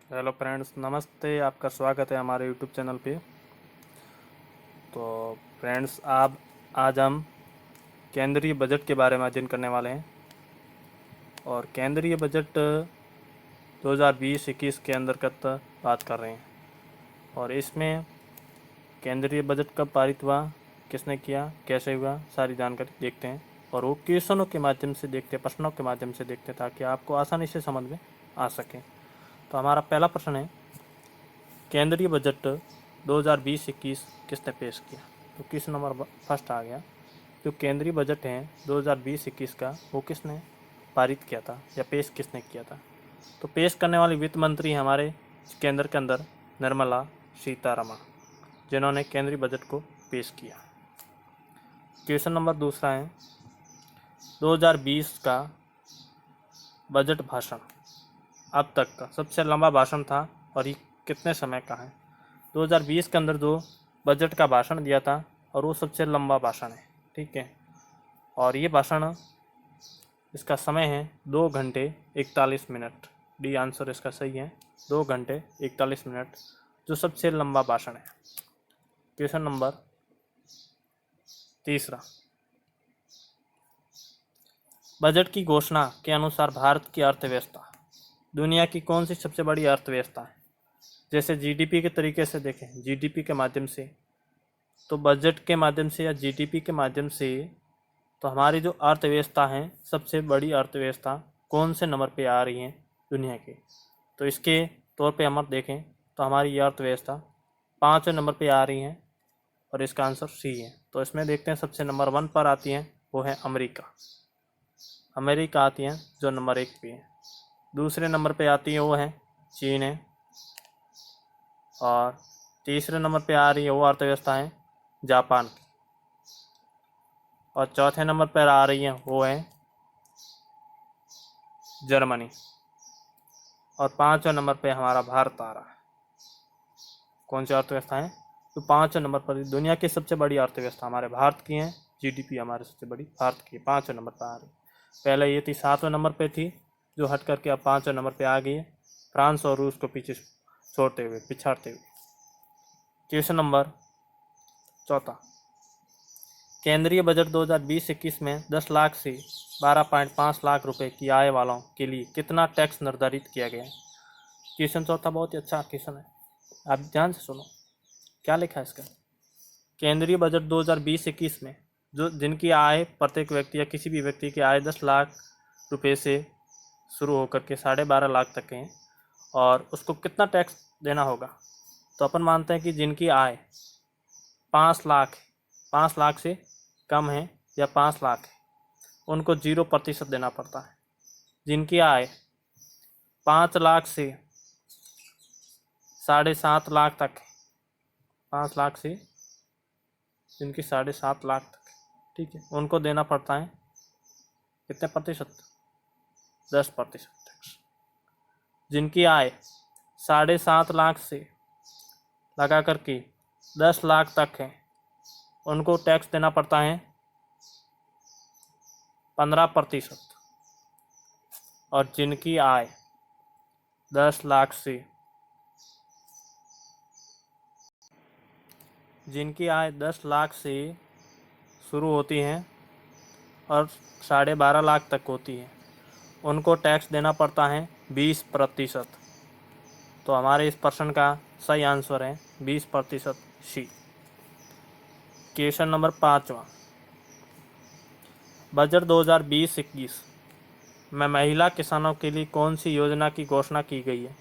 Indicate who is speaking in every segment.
Speaker 1: Hello friends, नमस्ते। आपका स्वागत है हमारे यूट्यूब चैनल पे। तो फ्रेंड्स, आप आज हम केंद्रीय बजट के बारे में अध्ययन करने वाले हैं। और केंद्रीय बजट 2020-21 के अंतर्गत बात कर रहे हैं। और इसमें केंद्रीय बजट कब पारित हुआ, किसने किया, कैसे हुआ, सारी जानकारी देखते हैं। और वो क्वेश्चनों के माध्यम से देखते हैं, प्रश्नों के माध्यम से देखते हैं, ताकि आपको आसानी से समझ में आ सके। तो हमारा पहला प्रश्न है, केंद्रीय बजट 2020-21 किसने पेश किया? तो क्वेश्चन नंबर फर्स्ट आ गया। जो केंद्रीय बजट है 2020-21 का, वो किसने पारित किया था या पेश किसने किया था? तो पेश करने वाली वित्त मंत्री हमारे केंद्र के अंदर निर्मला सीतारमण, जिन्होंने केंद्रीय बजट को पेश किया। क्वेश्चन नंबर दूसरा है, 2020 का बजट भाषण अब तक का सबसे लंबा भाषण था, और ये कितने समय का है? 2020 के अंदर जो बजट का भाषण दिया था, और वो सबसे लंबा भाषण है। ठीक है। और ये भाषण, इसका समय है 2 घंटे 41 मिनट। डी आंसर इसका सही है, 2 घंटे 41 मिनट, जो सबसे लंबा भाषण है। क्वेश्चन नंबर तीसरा, बजट की घोषणा के अनुसार भारत की अर्थव्यवस्था दुनिया की कौन सी सबसे बड़ी अर्थव्यवस्था है? जैसे जीडीपी के तरीके से देखें, जीडीपी के माध्यम से, तो बजट के माध्यम से या जीडीपी के माध्यम से, तो हमारी जो अर्थव्यवस्था है, सबसे बड़ी अर्थव्यवस्था कौन से नंबर पे आ रही है दुनिया के? तो इसके तौर पे हम देखें तो हमारी ये अर्थव्यवस्था 5वें नंबर पे आ रही है, और इसका आंसर सी है। तो इसमें देखते हैं, सबसे नंबर 1 पर आती है वो है अमेरिका। अमेरिका आती है जो नंबर 1 पे है। दूसरे नंबर पे आती है वो है चीन है। और तीसरे नंबर पे आ रही है वो अर्थव्यवस्था है जापान की। और चौथे नंबर पर आ रही है वो है जर्मनी। और 5वें नंबर पे हमारा भारत आ रहा है। कौन सी अर्थव्यवस्था है? तो 5वें नंबर पर दुनिया की सबसे बड़ी अर्थव्यवस्था हमारे भारत की है। जीडीपी हमारे सबसे बड़ी भारत की है, 5वें नंबर पर आ रही है। पहले ये थी 7वें नंबर पे थी, जो हट करके अब 5वें नंबर पे आ गई है, फ्रांस और रूस को पीछे छोड़ते हुए, पिछाड़ते हुए। क्वेश्चन नंबर चौथा, केंद्रीय बजट 2020-21 में 10 लाख से 12.5 लाख रुपए की आय वालों के लिए कितना टैक्स निर्धारित किया गया है? क्वेश्चन चौथा बहुत ही अच्छा क्वेश्चन है, आप ध्यान से सुनो। क्या लिखा है इसका? केंद्रीय बजट 2020-21 में जो जिनकी आय, प्रत्येक व्यक्ति या किसी भी व्यक्ति की आय 10 लाख रुपए से शुरू होकर के 12.5 लाख तक है, और उसको कितना टैक्स देना होगा? तो अपन मानते हैं कि जिनकी आय 5 लाख 5 लाख से कम है या 5 लाख है, उनको 0% देना पड़ता है। जिनकी आय 5 लाख से 7.5 लाख तक है, 5 लाख से जिनकी 7.5 लाख तक है, ठीक है, उनको देना पड़ता है कितने प्रतिशत? 10% टैक्स। जिनकी आय 7.5 लाख से लगा करके 10 लाख तक है, उनको टैक्स देना पड़ता है 15%। और जिनकी आय 10 लाख से जिनकी आय 10 लाख से शुरू होती है और 12.5 लाख तक होती है, उनको टैक्स देना पड़ता है 20%। तो हमारे इस प्रश्न का सही आंसर है 20% सी। क्वेश्चन नंबर 5वां, बजट 2020-21 में महिला किसानों के लिए कौन सी योजना की घोषणा की गई है?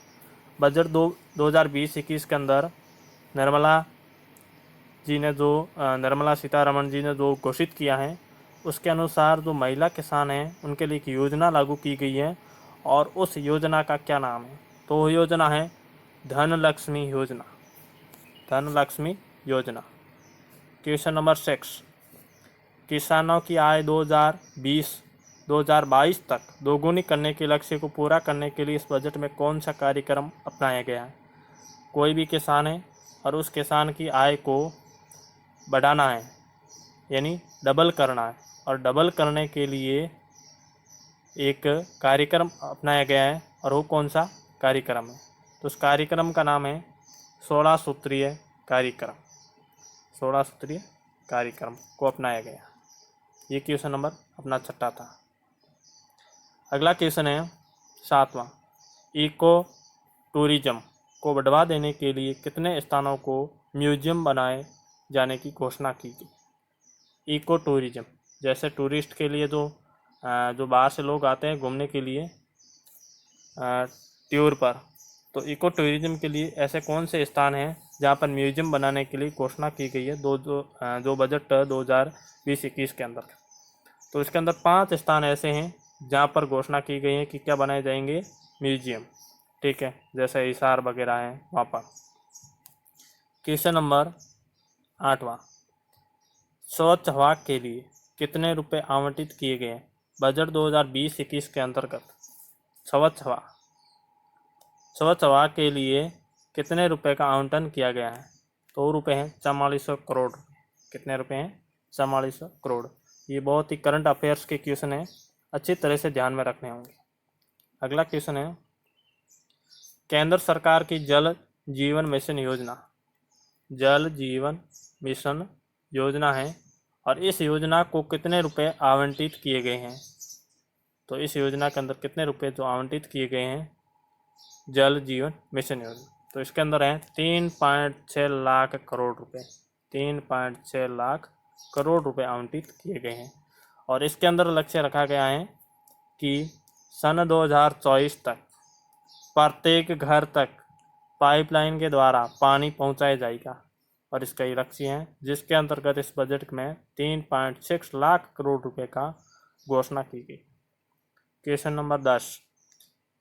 Speaker 1: बजट 2020-21 के अंदर निर्मला सीतारमण जी ने जो घोषित किया है, उसके अनुसार जो महिला किसान हैं उनके लिए एक योजना लागू की गई है, और उस योजना का क्या नाम है? तो वो योजना है धनलक्ष्मी योजना। धनलक्ष्मी योजना। क्वेश्चन नंबर 6, किसानों की आय 2022 तक दोगुनी करने के लक्ष्य को पूरा करने के लिए इस बजट में कौन सा कार्यक्रम अपनाया गया है? कोई भी किसान है और उस किसान की आय को बढ़ाना है, यानी डबल करना है, और डबल करने के लिए एक कार्यक्रम अपनाया गया है, और वो कौन सा कार्यक्रम है? तो उस कार्यक्रम का नाम है 16 सूत्रीय कार्यक्रम। 16 सूत्रीय कार्यक्रम को अपनाया गया। ये क्वेश्चन नंबर अपना 6 था। अगला क्वेश्चन है 7वां, इको टूरिज्म को बढ़ावा देने के लिए कितने स्थानों को म्यूजियम बनाए जाने की घोषणा की गई। इको टूरिज्म, जैसे टूरिस्ट के लिए जो बाहर से लोग आते हैं घूमने के लिए टूर पर, तो इको टूरिज्म के लिए ऐसे कौन से स्थान हैं जहाँ पर म्यूजियम बनाने के लिए घोषणा की गई है जो बजट 2020-21 के अंदर। तो इसके अंदर 5 स्थान ऐसे हैं जहाँ पर घोषणा की गई है कि क्या बनाए जाएंगे, म्यूजियम। ठीक है, जैसे हिसार वगैरह हैं वहाँ पर। क्वेश्चन नंबर 8वां, स्वच्छ हवा के लिए कितने रुपए आवंटित किए गए हैं बजट 2020-21 के अंतर्गत। स्वच्छ हवा के लिए कितने रुपए का आवंटन किया गया है, तो वो रुपए हैं 4400 करोड़। कितने रुपए हैं, 4400 करोड़। ये बहुत ही करंट अफेयर्स के क्वेश्चन है, अच्छी तरह से ध्यान में रखने होंगे। अगला क्वेश्चन है, केंद्र सरकार की जल जीवन मिशन योजना, जल जीवन मिशन योजना है, और इस योजना को कितने रुपए आवंटित किए गए हैं। तो इस योजना के अंदर कितने रुपए जो आवंटित किए गए हैं जल जीवन मिशन योजना, तो इसके अंदर है 3.6 लाख करोड़ रुपए। 3.6 लाख करोड़ रुपए आवंटित किए गए हैं। और इसके अंदर लक्ष्य रखा गया है कि सन 2024 तक प्रत्येक घर तक पाइपलाइन के द्वारा पानी पहुंचाया जाएगा, और इसका ये लक्ष्य है, जिसके अंतर्गत इस बजट में 3.6 लाख करोड़ रुपए का घोषणा की गई। क्वेश्चन नंबर 10,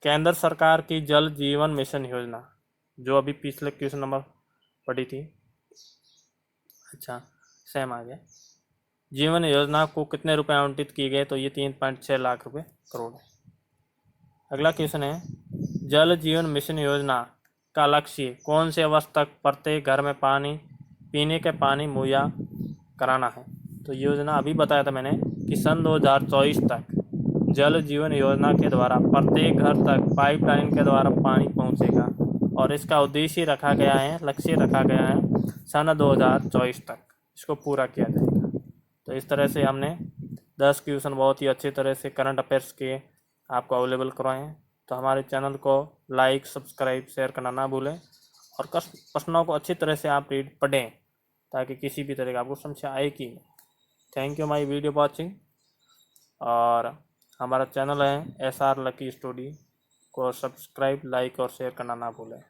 Speaker 1: केंद्र सरकार की जल जीवन मिशन योजना, जो अभी पिछले क्वेश्चन नंबर पढ़ी थी, अच्छा सेम आ गया। जीवन योजना को कितने रुपए आवंटित किए गए, तो ये 3.6 लाख रुपए करोड़ है। अगला क्वेश्चन है, जल जीवन मिशन योजना का लक्ष्य कौन से वर्ष तक प्रत्येक घर में पानी पीने के पानी मुहैया कराना है। तो योजना अभी बताया था मैंने कि सन 2024 तक जल जीवन योजना के द्वारा प्रत्येक घर तक पाइपलाइन के द्वारा पानी पहुंचेगा, और इसका उद्देश्य रखा गया है, लक्ष्य रखा गया है सन 2024 तक इसको पूरा किया जाएगा। तो इस तरह से हमने 10 क्वेश्चन बहुत ही अच्छी तरह से करंट अफेयर्स के आपको अवेलेबल करवाए हैं। तो हमारे चैनल को लाइक, सब्सक्राइब, शेयर करना ना भूलें, और प्रश्नों को अच्छी तरह से आप पढ़ें ताकि किसी भी तरह का आपको समस्या आए कि नहीं। Thank you my video watching. और हमारा चैनल है SR लकी स्टडी को सब्सक्राइब, लाइक और शेयर करना ना भूलें।